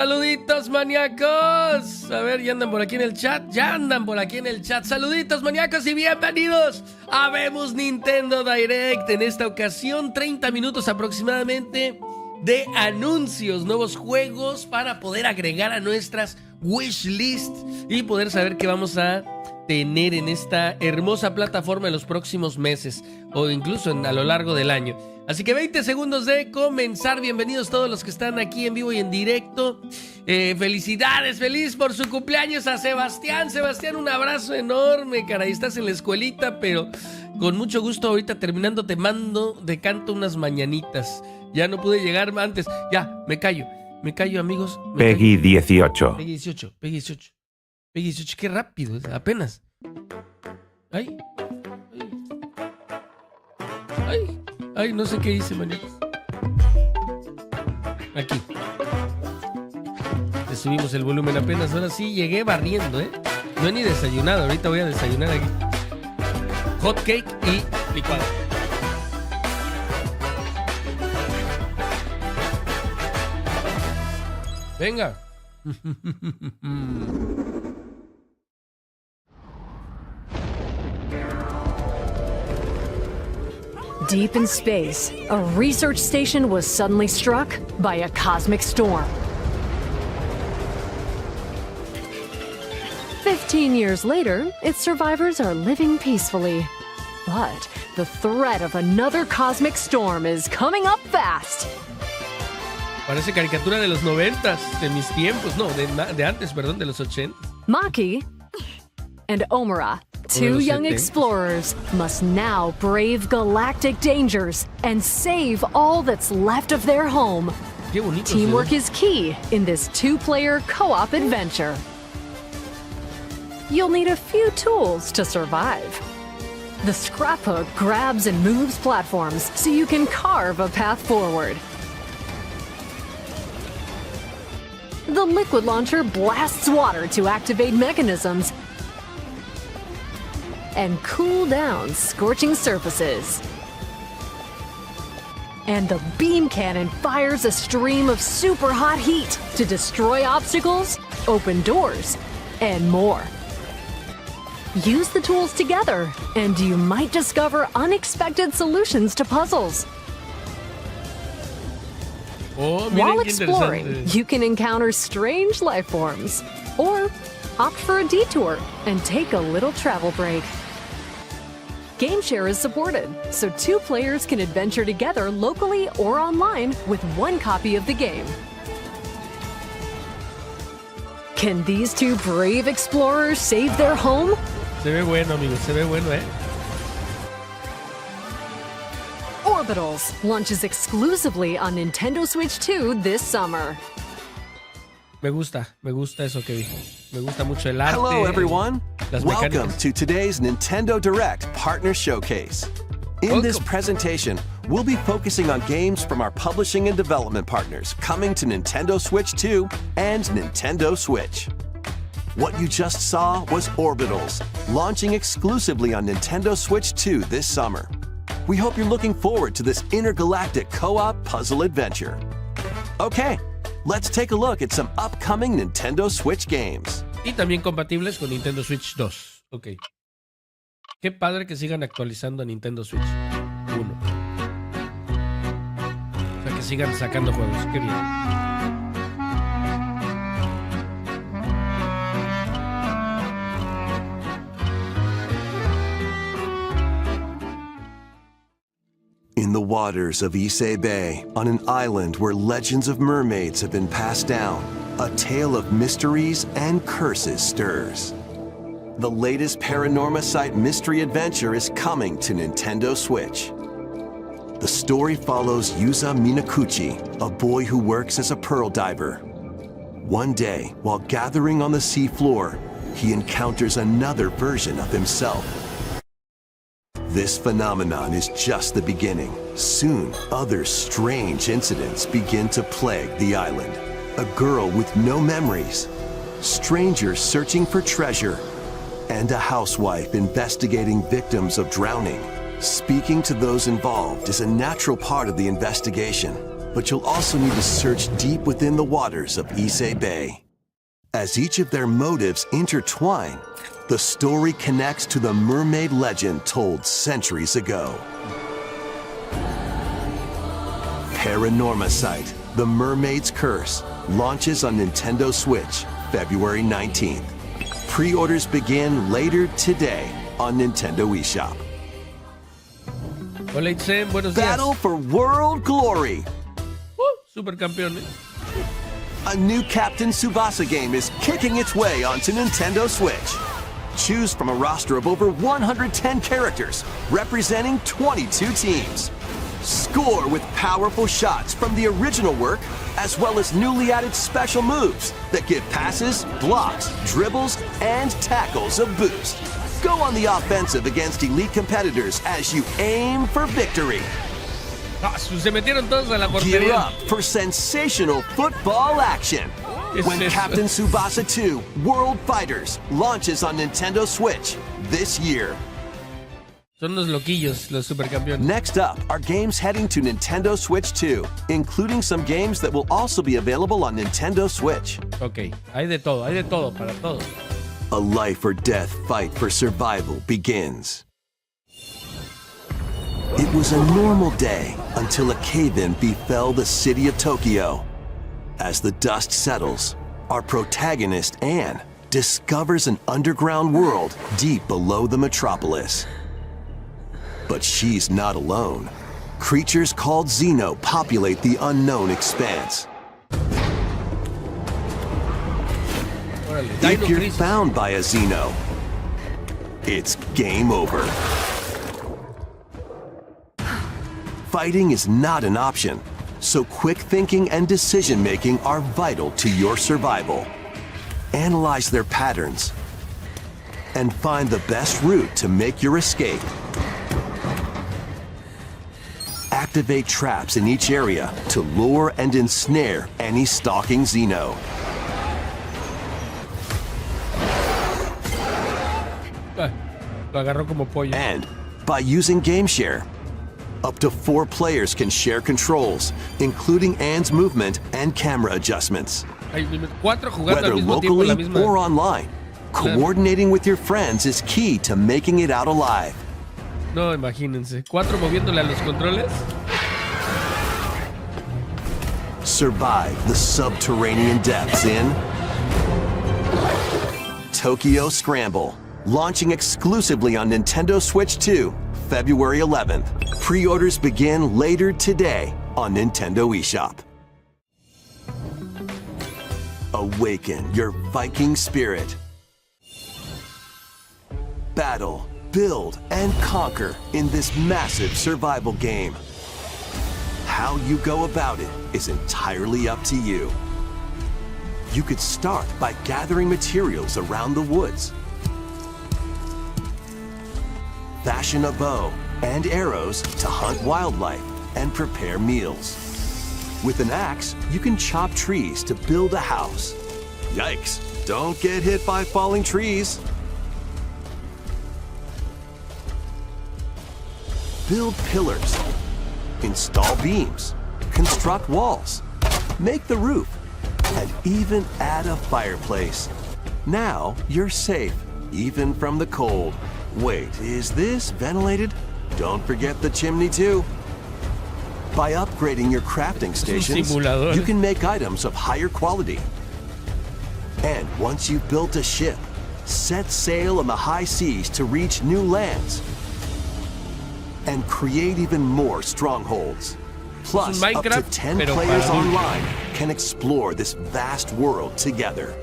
Saluditos, maníacos. A ver, ¿ya andan por aquí en el chat? Ya andan por aquí en el chat. Saluditos, maníacos, y bienvenidos a Vemos Nintendo Direct. En esta ocasión, 30 minutos aproximadamente de anuncios, nuevos juegos para poder agregar a nuestras wishlist y poder saber qué vamos a tener en esta hermosa plataforma en los próximos meses o incluso a lo largo del año. Así que 20 segundos de comenzar. Bienvenidos todos los que están aquí en vivo y en directo. Felicidades, feliz por su cumpleaños a Sebastián. Sebastián, un abrazo enorme, caray. Estás en la escuelita, pero con mucho gusto ahorita terminando te mando de canto unas mañanitas. Ya no pude llegar antes. Ya, me callo, amigos. Peggy 18. Peggy 18, Peggy 18. Peggy 18, qué rápido, apenas. Ay, no sé qué hice, maníacos. Aquí. Le subimos el volumen apenas. Ahora sí llegué barriendo, ¿eh? No he ni desayunado. Ahorita voy a desayunar aquí. Hot cake y licuado. Venga. Deep in space, a research station was suddenly struck by a cosmic storm. 15 years later, its survivors are living peacefully. But the threat of another cosmic storm is coming up fast. Parece caricatura de los 90s, de mis tiempos, no, de antes, perdón, de los 80. Maki and Omura, two young explorers, must now brave galactic dangers and save all that's left of their home. Qué bonito. Teamwork is key in this two-player co-op adventure. You'll need a few tools to survive. The scraphook grabs and moves platforms so you can carve a path forward. The liquid launcher blasts water to activate mechanisms and cool down scorching surfaces. And the beam cannon fires a stream of super hot heat to destroy obstacles, open doors, and more. Use the tools together, and you might discover unexpected solutions to puzzles. While exploring, you can encounter strange life forms, or opt for a detour and take a little travel break. Game share is supported, so two players can adventure together locally or online with one copy of the game. Can these two brave explorers save their home? Se ve bueno, amigos, se ve bueno, ¿eh? Orbitals launches exclusively on Nintendo Switch 2 this summer. Me gusta eso que dijo. Me gusta mucho el arte. Hello, everyone. Las Welcome mecánicas. to today's Nintendo Direct Partner Showcase. In this presentation, we'll be focusing on games from our publishing and development partners coming to Nintendo Switch 2 and Nintendo Switch. What you just saw was Orbitals, launching exclusively on Nintendo Switch 2 this summer. We hope you're looking forward to this intergalactic co-op puzzle adventure. Okay, let's take a look at some upcoming Nintendo Switch games. Y también compatibles con Nintendo Switch 2. Ok. Qué padre que sigan actualizando a Nintendo Switch 1. O sea, que sigan sacando juegos. Qué bien. In the waters of Issei Bay, on an island where legends of mermaids have been passed down, a tale of mysteries and curses stirs. The latest Paranorma Site mystery adventure is coming to Nintendo Switch. The story follows Yuza Minakuchi, a boy who works as a pearl diver. One day, while gathering on the seafloor, he encounters another version of himself. This phenomenon is just the beginning. Soon, other strange incidents begin to plague the island. A girl with no memories, strangers searching for treasure, and a housewife investigating victims of drowning. Speaking to those involved is a natural part of the investigation. but you'll also need to search deep within the waters of Issei Bay. As each of their motives intertwine, the story connects to the mermaid legend told centuries ago. Paranormasight, The Mermaid's Curse, launches on Nintendo Switch, February 19th. Pre-orders begin later today on Nintendo eShop. Hola Itzem, buenos días. Battle for World Glory. Supercampeones. A new Captain Tsubasa game is kicking its way onto Nintendo Switch. Choose from a roster of over 110 characters, representing 22 teams. Score with powerful shots from the original work, as well as newly added special moves that give passes, blocks, dribbles, and tackles a boost. Go on the offensive against elite competitors as you aim for victory. Se metieron todos a la Gear portería. up for sensational football action when Captain Tsubasa 2 World Fighters launches on Nintendo Switch this year. Son unos loquillos los supercampeones. Next up are games heading to Nintendo Switch 2, including some games that will also be available on Nintendo Switch. Ok, hay de todo para todos. A life or death fight for survival begins. It was a normal day until a cave-in befell the city of Tokyo. As the dust settles, our protagonist, Anne, discovers an underground world deep below the metropolis. But she's not alone. Creatures called Xeno populate the unknown expanse. If you're found by a Xeno, it's game over. Fighting is not an option, so quick thinking and decision-making are vital to your survival. Analyze their patterns and find the best route to make your escape. Activate traps in each area to lure and ensnare any stalking Xeno. Lo agarró como pollo. And by using GameShare, up to 4 players can share controls, including Anne's movement and camera adjustments. Hay 4 jugando Whether al mismo tiempo la locally misma. or online, coordinating with your friends is key to making it out alive. No, imagínense. 4 moviéndole a los controles. Survive the subterranean depths in Tokyo Scramble, launching exclusively on Nintendo Switch 2, February 11th. Pre-orders begin later today on Nintendo eShop. Awaken your Viking spirit. Battle, build, and conquer in this massive survival game. How you go about it is entirely up to you. You could start by gathering materials around the woods. Fashion a bow and arrows to hunt wildlife and prepare meals. With an axe, you can chop trees to build a house. Yikes, don't get hit by falling trees. Build pillars, install beams, construct walls, make the roof, and even add a fireplace. Now you're safe, even from the cold. Wait, is this ventilated? Don't forget the chimney too. By upgrading your crafting stations, you can make items of higher quality. And once you've built a ship, set sail on the high seas to reach new lands and create even more strongholds. Plus, up to 10 players online can explore this vast world together.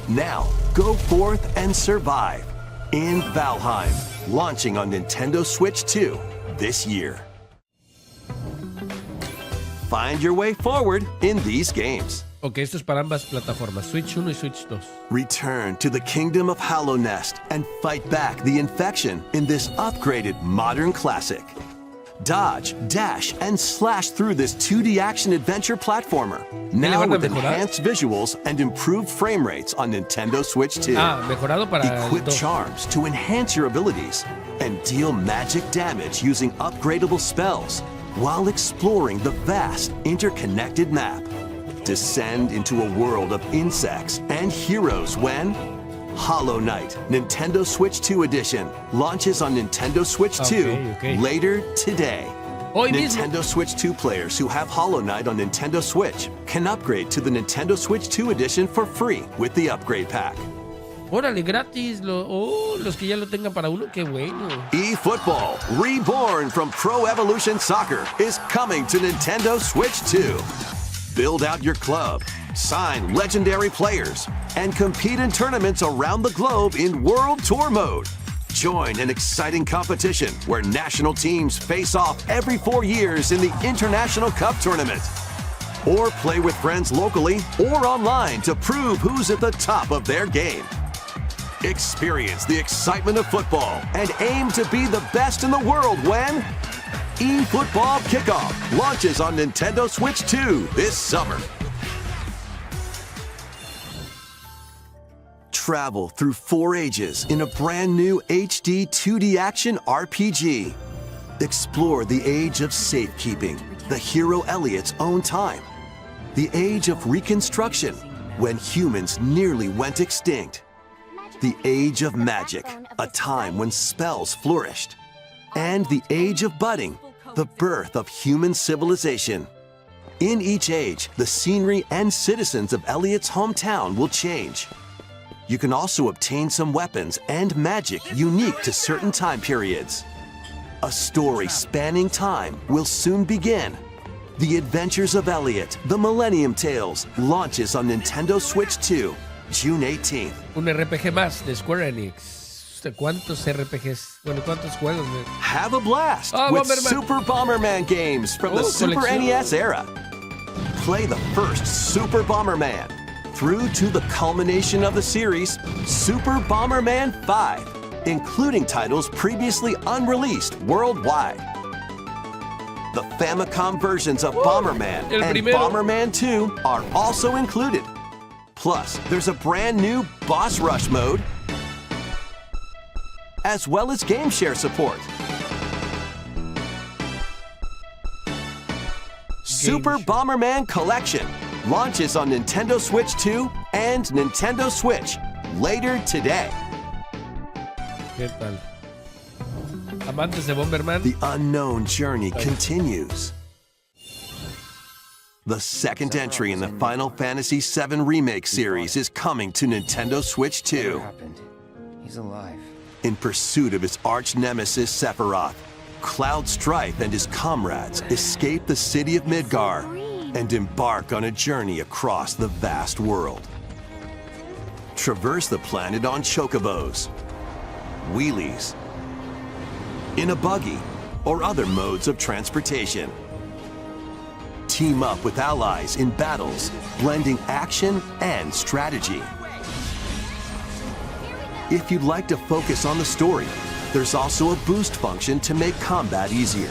Now, go forth and survive in Valheim, launching on Nintendo Switch 2 this year. Find your way forward in these games. Ok, esto es para ambas plataformas, Switch 1 y Switch 2. Return to the kingdom of Hallownest and fight back the infection in this upgraded modern classic. dodge, dash, and slash through this 2D action adventure platformer. Now with enhanced visuals and improved frame rates on Nintendo Switch 2. Mejorado para Equip charms to enhance your abilities and deal magic damage using upgradable spells while exploring the vast interconnected map. Descend into a world of insects and heroes when Hollow Knight Nintendo Switch 2 Edition launches on Nintendo Switch 2 later today. Nintendo Switch 2 players who have Hollow Knight on Nintendo Switch can upgrade to the Nintendo Switch 2 Edition for free with the upgrade pack. Órale, gratis. Los que ya lo tengan para uno, qué bueno. eFootball, reborn from Pro Evolution Soccer, is coming to Nintendo Switch 2. Build out your club, sign legendary players, and compete in tournaments around the globe in World Tour mode. Join an exciting competition where national teams face off every 4 years in the International Cup Tournament. Or play with friends locally or online to prove who's at the top of their game. Experience the excitement of football and aim to be the best in the world when eFootball Kickoff launches on Nintendo Switch 2 this summer. Travel through 4 ages in a brand new HD 2D action RPG. Explore the age of safekeeping, the hero Elliot's own time. The age of reconstruction, when humans nearly went extinct. The age of magic, a time when spells flourished. And the age of budding, the birth of human civilization. In each age, the scenery and citizens of Elliot's hometown will change. You can also obtain some weapons and magic unique to certain time periods. A story spanning time will soon begin. The Adventures of Elliot, The Millennium Tales, launches on Nintendo Switch 2, June 18th. Un RPG más de Square Enix. ¿Cuántos RPGs? Bueno, ¿cuántos juegos? Have a blast with Bomberman. Super Bomberman games from the Super colección. NES era. Play the first Super Bomberman through to the culmination of the series, Super Bomberman 5, including titles previously unreleased worldwide. The Famicom versions of Bomberman and primero. Bomberman 2 are also included. Plus, there's a brand new Boss Rush mode, as well as game share support. Super Bomberman Collection launches on Nintendo Switch 2 and Nintendo Switch later today. ¿Qué tal? Amantes de Bomberman. The unknown journey continues. The second entry in the Final Fantasy VII Remake series is coming to Nintendo Switch 2. He's alive. In pursuit of his arch-nemesis Sephiroth, Cloud Strife and his comrades escape the city of Midgar and embark on a journey across the vast world. Traverse the planet on chocobos, wheelies, in a buggy, or other modes of transportation. Team up with allies in battles, blending action and strategy. If you'd like to focus on the story, there's also a boost function to make combat easier.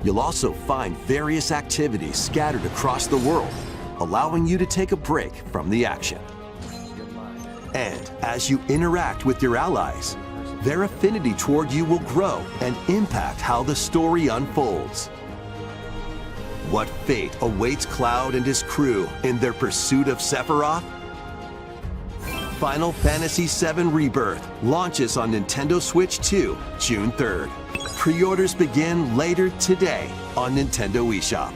You'll also find various activities scattered across the world, allowing you to take a break from the action. And as you interact with your allies, their affinity toward you will grow and impact how the story unfolds. What fate awaits Cloud and his crew in their pursuit of Sephiroth? Final Fantasy VII Rebirth launches on Nintendo Switch 2, June 3rd. Pre-orders begin later today on Nintendo eShop.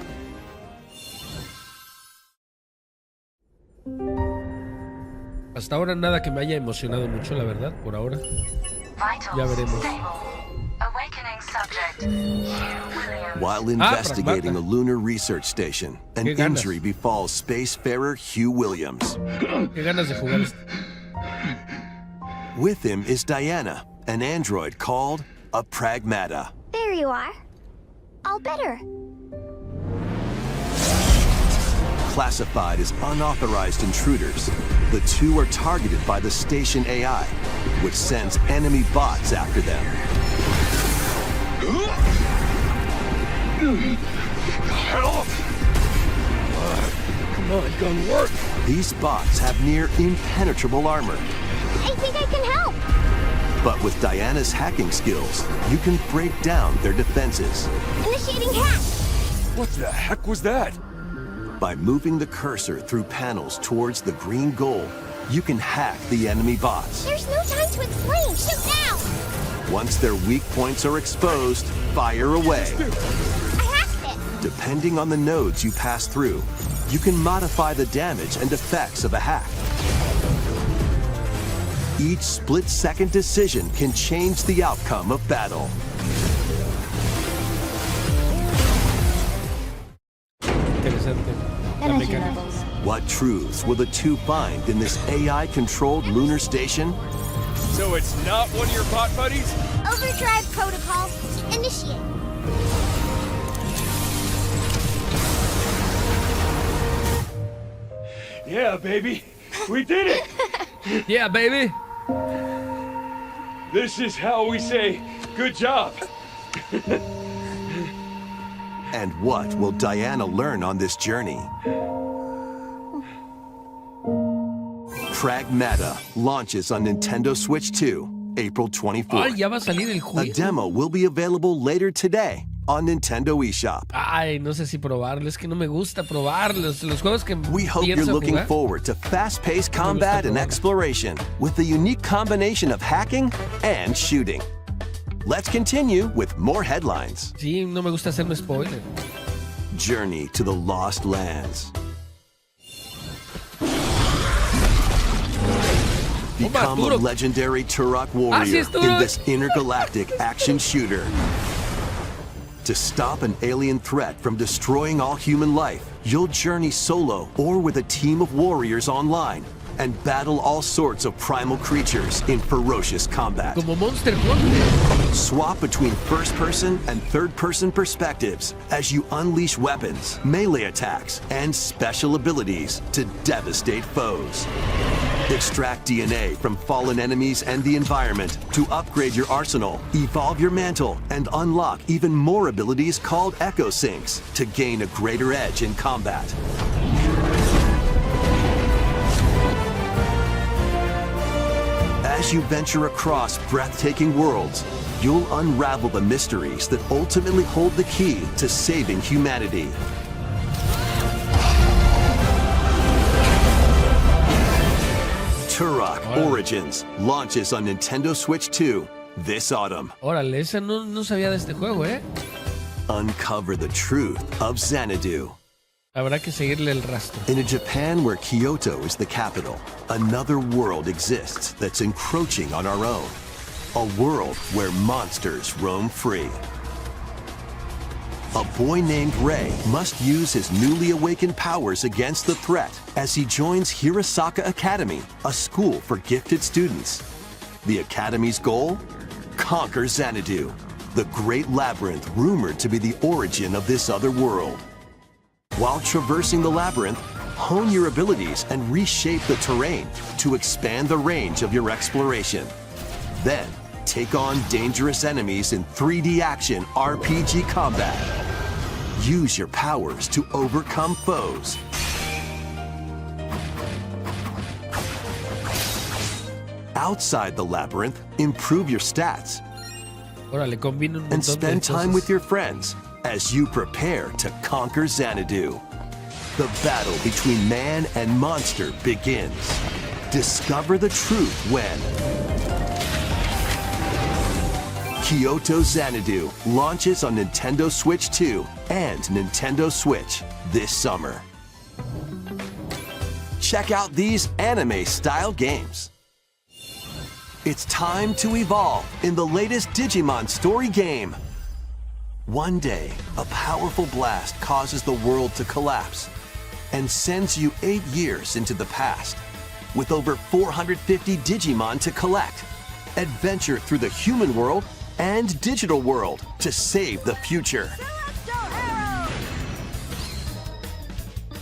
Hasta ahora nada que me haya emocionado mucho, la verdad, por ahora. Ya veremos. While investigating a lunar research station, an injury befalls spacefarer Hugh Williams. Qué ganas de jugar esto. With him is Diana, an android called a Pragmata. There you are. All better. Classified as unauthorized intruders, the two are targeted by the station AI, which sends enemy bots after them. Help! Come on, gun work. These bots have near impenetrable armor. I think I can help. But with Diana's hacking skills, you can break down their defenses. Initiating hack. What the heck was that? By moving the cursor through panels towards the green goal, you can hack the enemy bots. There's no time to explain. Shoot now. Once their weak points are exposed, fire away. I hacked it. Depending on the nodes you pass through, you can modify the damage and effects of a hack. Each split-second decision can change the outcome of battle. Interesante. La mecánica. What truths will the two find in this AI-controlled lunar station? So it's not one of your bot buddies? Overdrive protocol. Initiate. Yeah, baby. We did it! Yeah, baby. This is how we say, good job. And what will Diana learn on this journey? Pragmata launches on Nintendo Switch 2, April 24th. Ay, ya va a salir el A juego. demo will be available later today on Nintendo eShop. Ay, no sé si probarlo. Es que no me gusta probarlos. Los juegos que We hope you're pienso looking jugar. forward to fast-paced combat and exploration with the unique combination of hacking and shooting. Let's continue with more headlines. Sí, no me gusta hacerme spoiler. Journey to the Lost Lands. Become a Arturo. legendary Turok sí, warrior es duro. in this intergalactic action shooter. To stop an alien threat from destroying all human life, you'll journey solo or with a team of warriors online and battle all sorts of primal creatures in ferocious combat. Como Monster Hunter. Swap between first-person and third-person perspectives as you unleash weapons, melee attacks, and special abilities to devastate foes. Extract DNA from fallen enemies and the environment to upgrade your arsenal, evolve your mantle, and unlock even more abilities called Echo Syncs to gain a greater edge in combat. As you venture across breathtaking worlds, you'll unravel the mysteries that ultimately hold the key to saving humanity. Turok Origins launches on Nintendo Switch 2 this autumn. Órale, esa no sabía de este juego, ¿eh? Uncover the truth of Xanadu. Habrá que seguirle el rastro. In a Japan where Kyoto is the capital, another world exists that's encroaching on our own. A world where monsters roam free. A boy named Ray must use his newly awakened powers against the threat as he joins Hirosaka Academy, a school for gifted students. The Academy's goal? Conquer Xanadu, the great labyrinth rumored to be the origin of this other world. While traversing the labyrinth, hone your abilities and reshape the terrain to expand the range of your exploration. Then, take on dangerous enemies in 3D action RPG combat. Use your powers to overcome foes. Outside the labyrinth, improve your stats Órale, combina un and montón de spend time cosas. with your friends as you prepare to conquer Xanadu. The battle between man and monster begins. Discover the truth when Kyoto Xanadu launches on Nintendo Switch 2 and Nintendo Switch this summer. Check out these anime-style games. It's time to evolve in the latest Digimon story game. One day, a powerful blast causes the world to collapse and sends you 8 years into the past. With over 450 Digimon to collect, adventure through the human world and digital world to save the future.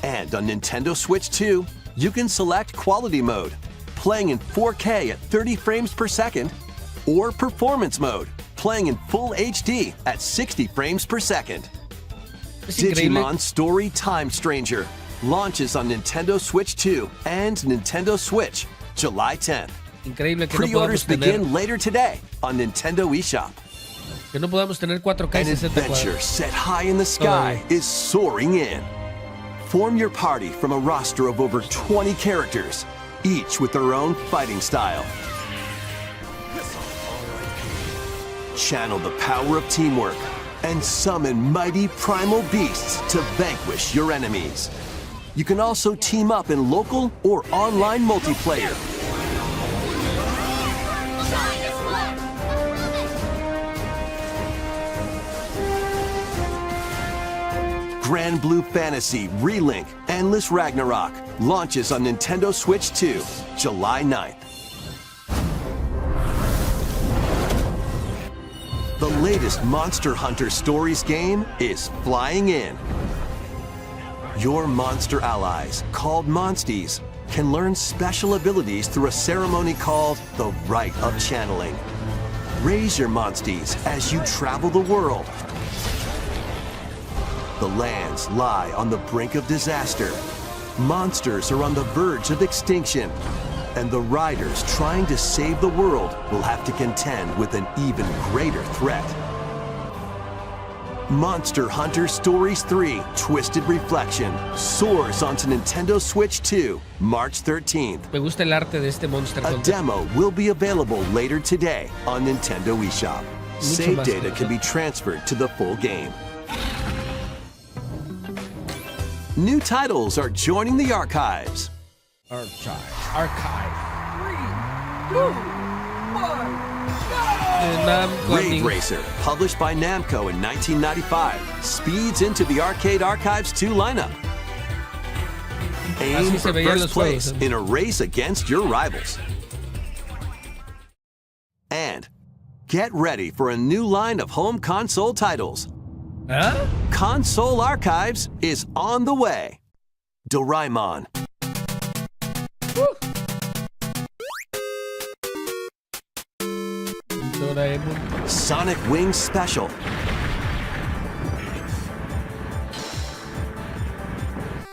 And on Nintendo Switch 2, you can select Quality Mode, playing in 4K at 30 frames per second, or Performance Mode, playing in full HD at 60 frames per second. Digimon Story Time Stranger launches on Nintendo Switch 2 and Nintendo Switch July 10th. Increíble que no Pre-orders podamos tener, begin later today on Nintendo eShop. que no podamos tener 4K y An 60 adventure cuadros. set high in the sky is soaring in. Form your party from a roster of over 20 characters, each with their own fighting style. Channel the power of teamwork and summon mighty primal beasts to vanquish your enemies. You can also team up in local or online multiplayer. Grand Blue Fantasy Relink Endless Ragnarok launches on Nintendo Switch 2, July 9th. The latest Monster Hunter Stories game is flying in. Your monster allies, called Monsties, can learn special abilities through a ceremony called the Rite of Channeling. Raise your Monsties as you travel the world. The lands lie on the brink of disaster. Monsters are on the verge of extinction. And the riders trying to save the world will have to contend with an even greater threat. Monster Hunter Stories 3 Twisted Reflection soars onto Nintendo Switch 2, March 13th. Me gusta el arte de este Monster A Hunter. demo will be available later today on Nintendo eShop. Save más data cosas. can be transferred to the full game. New titles are joining the archives. Archive. Raid Racer, published by Namco in 1995, speeds into the Arcade Archives 2 lineup. Aim Así se for veían first los place juegos, ¿eh? in a race against your rivals. And get ready for a new line of home console titles. ¿Ah? Console Archives is on the way. Doraemon, Doraemon. Sonic Wings Special,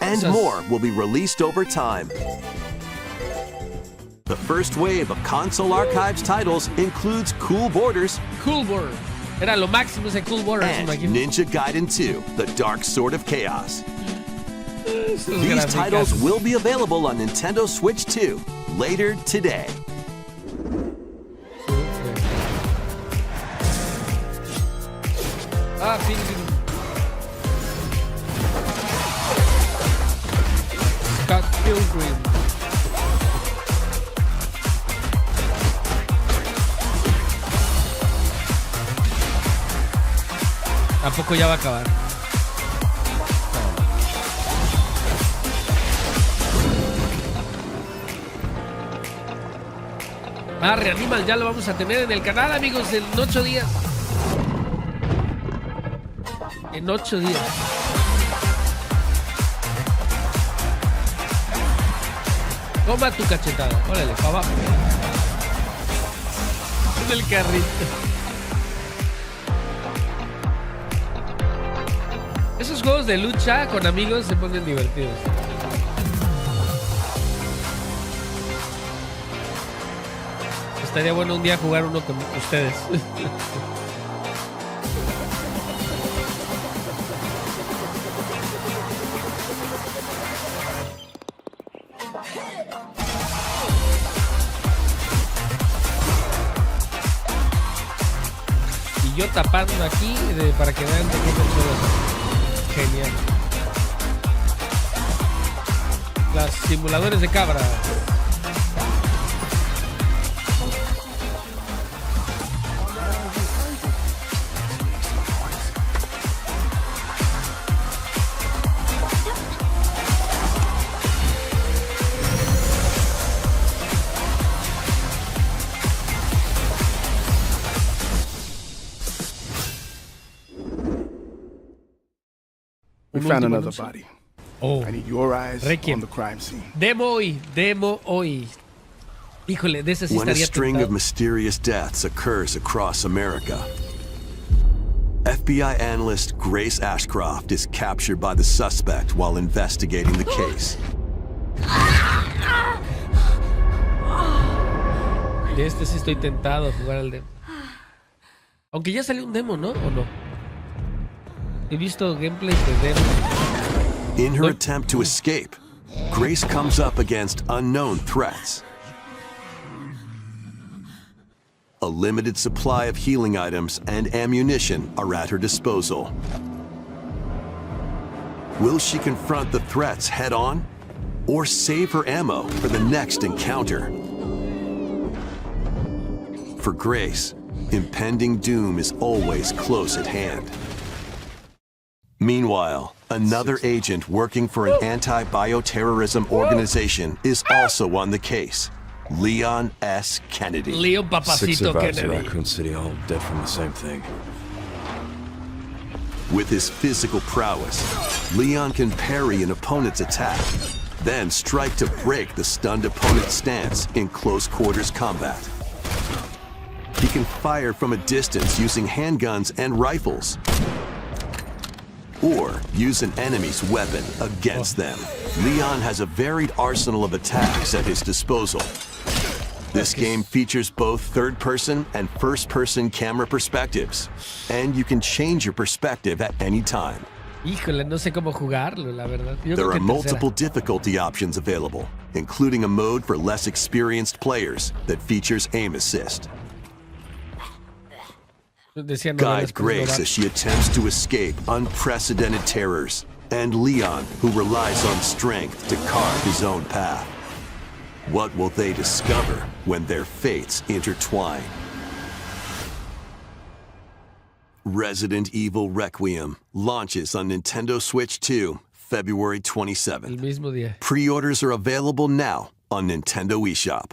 and Esas- more will be released over time. The first wave of Console Archives titles includes Cool Borders Cool World. Era lo máximo ese Cool World. and Ninja Gaiden 2, The Dark Sword of Chaos. These titles will be available on Nintendo Switch 2 later today. Ah, sí. Scott Pilgrim. ¿A poco ya va a acabar? Ah, Reanimal ya lo vamos a tener en el canal, amigos, en 8 días. En 8 días. Toma tu cachetada. Órale, para abajo. En el carrito. Esos juegos de lucha con amigos se ponen divertidos. Estaría bueno un día jugar uno con ustedes. Y yo tapando aquí para que vean de qué consolas. Genial. Las simuladores de cabra. We found another body. Oh. I need your eyes Requiem. on the crime scene. Demo hoy. Híjole, de ese sí When a estaría string of tentado. mysterious deaths occurs across America, FBI analyst Grace Ashcroft is captured by the suspect while investigating the case. De este sí estoy tentado a jugar al demo. Aunque ya salió un demo, ¿no? ¿O no? He visto gameplay de demo. In her attempt to escape, Grace comes up against unknown threats. A limited supply of healing items and ammunition are at her disposal. Will she confront the threats head-on, or save her ammo for the next encounter? For Grace, impending doom is always close at hand. Meanwhile, another agent working for an anti-bioterrorism organization is also on the case. Leon S. Kennedy. Leo Six Papacito survivors at Kennedy. Raccoon City, all dead from the same thing. With his physical prowess, Leon can parry an opponent's attack, then strike to break the stunned opponent's stance in close quarters combat. He can fire from a distance using handguns and rifles, or use an enemy's weapon against them. Leon has a varied arsenal of attacks at his disposal. This game features both third-person and first-person camera perspectives, and you can change your perspective at any time. Híjole, no sé cómo jugarlo, la verdad. Yo There creo are que en multiple tercera. difficulty options available, including a mode for less experienced players that features aim assist. Decía novelas Guide con Grace Dora. as she attempts to escape unprecedented terrors, and Leon, who relies on strength to carve his own path. What will they discover when their fates intertwine? Resident Evil Requiem launches on Nintendo Switch 2, February El 27th. mismo día. Pre-orders are available now on Nintendo eShop.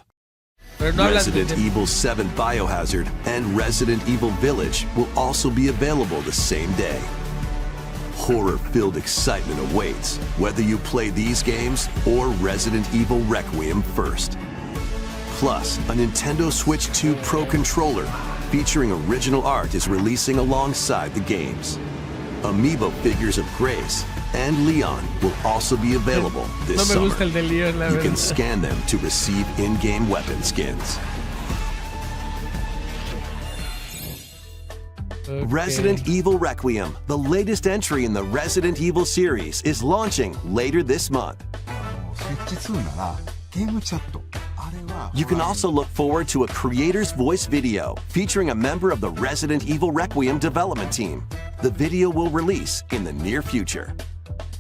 Pero no hablas Resident de... Evil 7 Biohazard and Resident Evil Village will also be available the same day. Horror-filled excitement awaits, whether you play these games or Resident Evil Requiem first. Plus, a Nintendo Switch 2 Pro controller featuring original art is releasing alongside the games. Amiibo figures of Grace and Leon will also be available this No me summer. gusta el de Leon, la You verdad. can scan them to receive in-game weapon skins. Okay. Resident Evil Requiem, the latest entry in the Resident Evil series, is launching later this month. You can also look forward to a creator's voice video featuring a member of the Resident Evil Requiem development team. The video will release in the near future.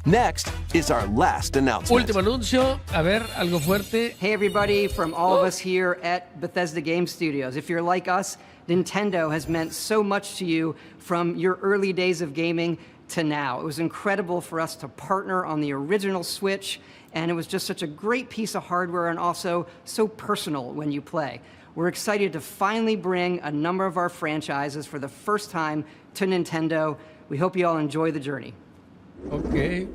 Next is our last announcement. Último anuncio. A ver, algo fuerte. Hey everybody, from all of us here at Bethesda Game Studios. If you're like us, Nintendo has meant so much to you from your early days of gaming to now. It was incredible for us to partner on the original Switch, and it was just such a great piece of hardware and also so personal when you play. We're excited to finally bring a number of our franchises for the first time to Nintendo. We hope you all enjoy the journey. Ok.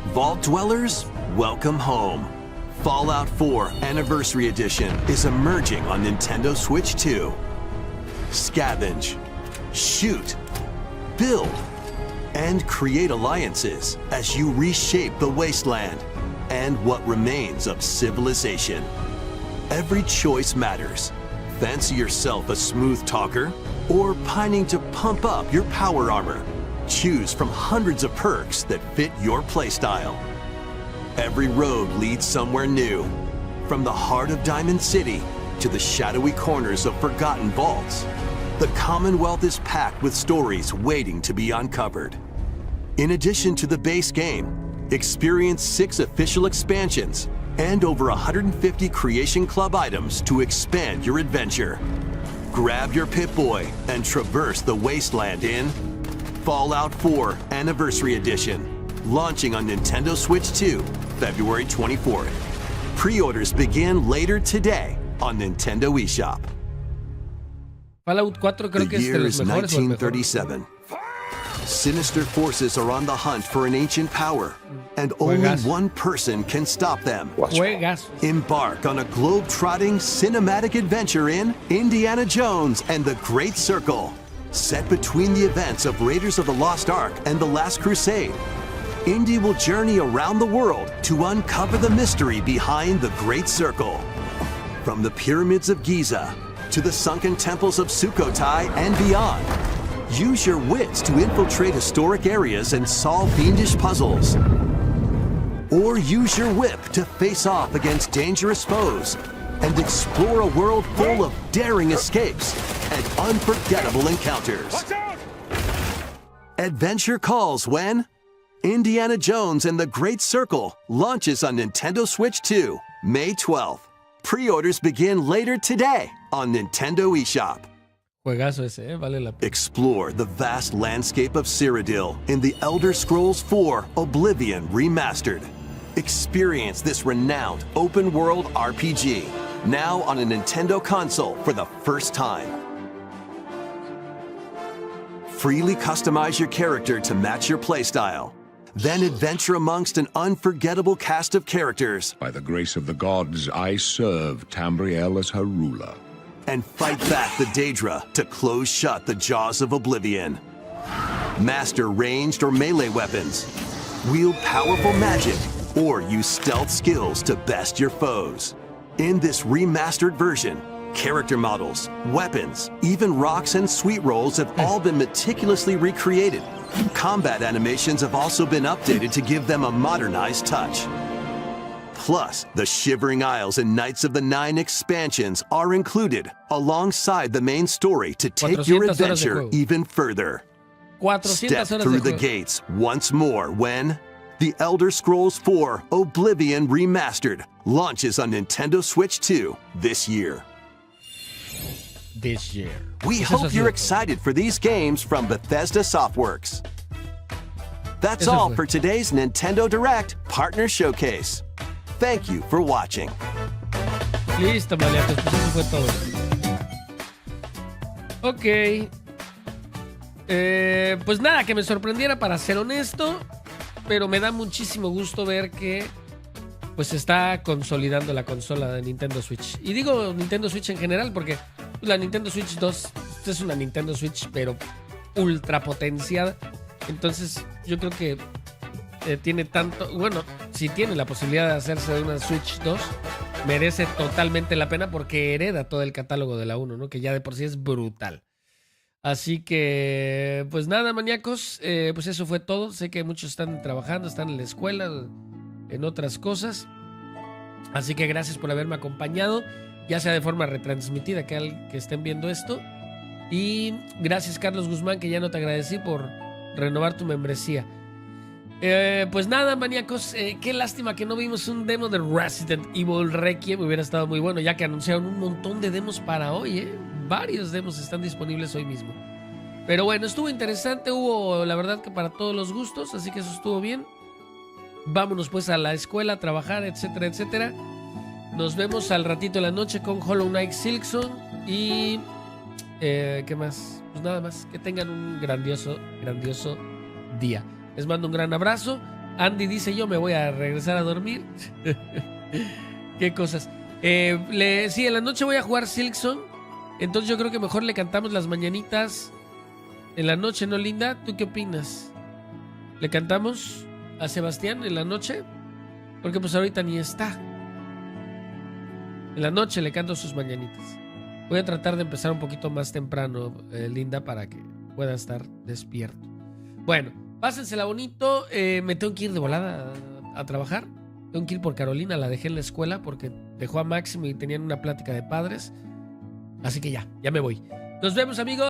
Vault Dwellers, welcome home. Fallout 4 Anniversary Edition is emerging on Nintendo Switch 2. Scavenge, shoot, build, and create alliances as you reshape the wasteland and what remains of civilization. Every choice matters. Fancy yourself a smooth talker or pining to pump up your power armor? Choose from hundreds of perks that fit your playstyle. Every road leads somewhere new, from the heart of Diamond City to the shadowy corners of forgotten vaults. The Commonwealth is packed with stories waiting to be uncovered. In addition to the base game, experience 6 official expansions and over 150 Creation Club items to expand your adventure. Grab your Pip-Boy and traverse the wasteland in Fallout 4 Anniversary Edition, launching on Nintendo Switch 2, February 24th. Pre-orders begin later today on Nintendo eShop. Fallout 4 creo The que es de year los is mejores o el mejor. 1937. Sinister forces are on the hunt for an ancient power, and only Juegas. one person can stop them. Juegas. Embark on a globe-trotting cinematic adventure in Indiana Jones and the Great Circle. Set between the events of Raiders of the Lost Ark and The Last Crusade, Indy will journey around the world to uncover the mystery behind the Great Circle. From the pyramids of Giza to the sunken temples of Sukhothai and beyond, use your wits to infiltrate historic areas and solve fiendish puzzles. Or use your whip to face off against dangerous foes and explore a world full of daring escapes and unforgettable encounters. Watch out! Adventure calls when Indiana Jones and the Great Circle launches on Nintendo Switch 2, May 12th. Pre-orders begin later today on Nintendo eShop. Juegazo ese, vale la pena. Explore the vast landscape of Cyrodiil in The Elder Scrolls 4 Oblivion Remastered. Experience this renowned open-world RPG, now on a Nintendo console for the first time. Freely customize your character to match your playstyle. Then adventure amongst an unforgettable cast of characters. By the grace of the gods, I serve Tamriel as her ruler. And fight back the Daedra to close shut the jaws of Oblivion. Master ranged or melee weapons. Wield powerful magic, or use stealth skills to best your foes. In this remastered version, character models, weapons, even rocks and sweet rolls have all been meticulously recreated. Combat animations have also been updated to give them a modernized touch. Plus, the Shivering Isles and Knights of the Nine expansions are included alongside the main story to take your adventure even further. Step through the gates once more when The Elder Scrolls 4 Oblivion Remastered launches on Nintendo Switch 2 this year. We hope you're excited for these games from Bethesda Softworks. That's all for today's Nintendo Direct Partner Showcase. Thank you for watching. Listo, maniacos, pues eso fue todo. Ok. Pues nada, que me sorprendiera para ser honesto, pero me da muchísimo gusto ver que pues se está consolidando la consola de Nintendo Switch. Y digo Nintendo Switch en general porque la Nintendo Switch 2 es una Nintendo Switch pero ultra potenciada. Entonces yo creo que tiene tanto, bueno, si tiene la posibilidad de hacerse de una Switch 2, merece totalmente la pena porque hereda todo el catálogo de la 1, ¿no? Que ya de por sí es brutal. Así que, pues nada, maníacos, pues eso fue todo. Sé que muchos están trabajando, están en la escuela, en otras cosas. Así que gracias por haberme acompañado, ya sea de forma retransmitida, que estén viendo esto. Y gracias, Carlos Guzmán, que ya no te agradecí por renovar tu membresía. Pues nada, maníacos, qué lástima que no vimos un demo de Resident Evil Requiem. Hubiera estado muy bueno, ya que anunciaron un montón de demos para hoy, varios demos están disponibles hoy mismo. Pero bueno, estuvo interesante, hubo la verdad que para todos los gustos, así que eso estuvo bien. Vámonos pues a la escuela, a trabajar, etcétera, etcétera. Nos vemos al ratito de la noche con Hollow Knight Silksong. Y ¿qué más? Pues nada más, que tengan un grandioso día. Les mando un gran abrazo. Andy dice, yo me voy a regresar a dormir. Qué cosas. Sí, en la noche voy a jugar Silksong. Entonces yo creo que mejor le cantamos las mañanitas en la noche, ¿no, Linda? ¿Tú qué opinas? ¿Le cantamos a Sebastián en la noche? Porque pues ahorita ni está. En la noche le canto sus mañanitas. Voy a tratar de empezar un poquito más temprano, Linda, para que pueda estar despierto. Bueno, pásensela bonito. Me tengo que ir de volada a trabajar. Tengo que ir por Carolina, la dejé en la escuela porque dejó a Máximo y tenían una plática de padres. Así que ya me voy. Nos vemos, amigos.